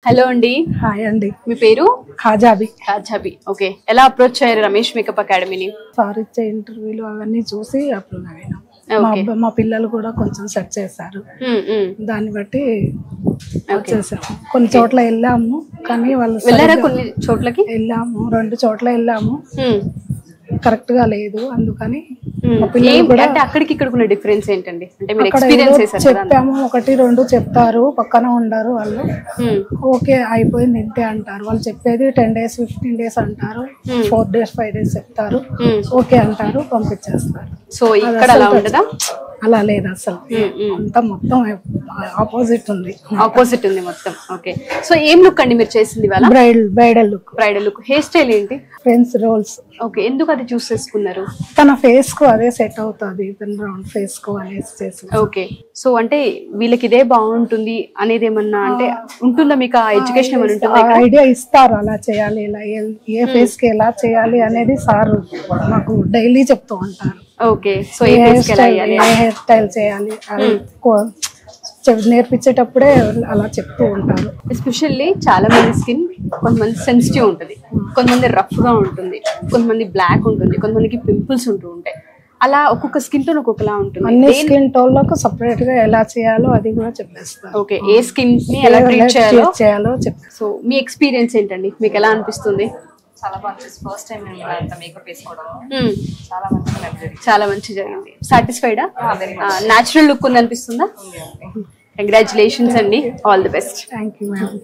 Hello అండి. Hi అండి. మీ పేరు? కాజాబి. కాజాబి. ఓకే. ఎలా అప్రోచ్ అయ్యారు రమేష్ మేకప్ అకాడమీని? సార్ ఇచ్చే ఇంటర్వ్యూలు అవన్నీ చూసి అప్రూవ్ అయినాం. ఓకే. మా పిల్లలు కూడా కొంచెం సెర్చ్ చేశారు, దాన్ని బట్టి వచ్చేసాం. కొన్ని చోట్ల వెళ్ళాము కానీ వాళ్ళు వెళ్ళారా? కొన్ని చోట్లకి వెళ్ళాము, 2 చోట్ల వెళ్ళాము, కరెక్ట్ గా లేదు. అందుకని అంటే అక్కడికి ఇక్కడ ఉన్న డిఫరెన్స్ ఏంటండి? అంటే మీరు ఎక్స్పీరియన్స్ చేశారు కదా? చెప్పాము, 1-2 చెప్తారు, పక్కన ఉండరు వాళ్ళు. ఓకే అయిపోయింది ఇంతే అంటారు. వాళ్ళు చెప్పేది 10 days 15 days అంటారు, 4 days 5 days చెప్తారు, ఓకే అంటారు, పంపించేస్తారు. సో ఇక్కడ అలా ఉండదా? అలా లేదు అసలు, అంతా మొత్తం ఆపోజిట్ ఉంది. ఆపోజిట్ ఉంది మొత్తం. ఓకే. సో ఏం లుక్ అండి మీరు చేసింది ఇవాళ? Bridal look. Bridal look. Hair style ఏంటి? French rolls. ఓకే. ఎందుకు అది చూస్ చేసుకున్నారు? తన ఫేస్ కు అదే సెట్ అవుతుంది, రౌండ్ ఫేస్ కు అనేసి చేసి. ఓకే. సో అంటే వీళ్ళకి ఇదే బాగుంటుంది అనేది ఏమన్నా అంటే ఉంటుందా మీకు? ఆ ఎడ్యుకేషన్ ఏమైనా ఉంటుందా? ఐడియా ఇస్తారు, అలా చేయాలి, ఇలా ఏ ఫేస్ కి ఎలా చేయాలి అనేది సార్ మాకు డైలీ చెప్తూ ఉంటారు. ఓకే. సో ఏ హెయిర్ స్టైల్ చేయాలి అది నేర్పించేటప్పుడే అలా చెప్తూ ఉంటారు. ఎస్పెషల్లీ చాలా మంది స్కిన్ కొంతమంది సెన్సిటివ్ ఉంటుంది, కొంతమంది రఫ్ గా ఉంటుంది, కొంతమంది బ్లాక్ ఉంటుంది, కొంతమందికి పింపుల్స్ ఉంటూ ఉంటాయి. అలా ఒక్కొక్క స్కిన్ టోన్ ఒక్కొక్కలా ఉంటుంది. అన్ని స్కిన్ టోన్ లకు సెపరేట్ గా ఎలా చేయాలో అది కూడా చెప్పేస్తారు. ఓకే. ఏ స్కిన్ ని ఎలా ట్రీట్ చేయాలో చెప్పేస్తారు. సో మీ ఎక్స్పీరియన్స్ ఏంటండి? మీకు ఎలా అనిపిస్తుంది? చాలా బాగా ఫస్ట్ టైం నేను అంత మేకప్ వేసుకోవడం చాలా మంచి జరిగింది. సాటిస్ఫైడా? న్యాచురల్ లుక్ ఉంది అనిపిస్తుందా? కంగ్రాచులేషన్స్ అండి, all the best. Thank you madam.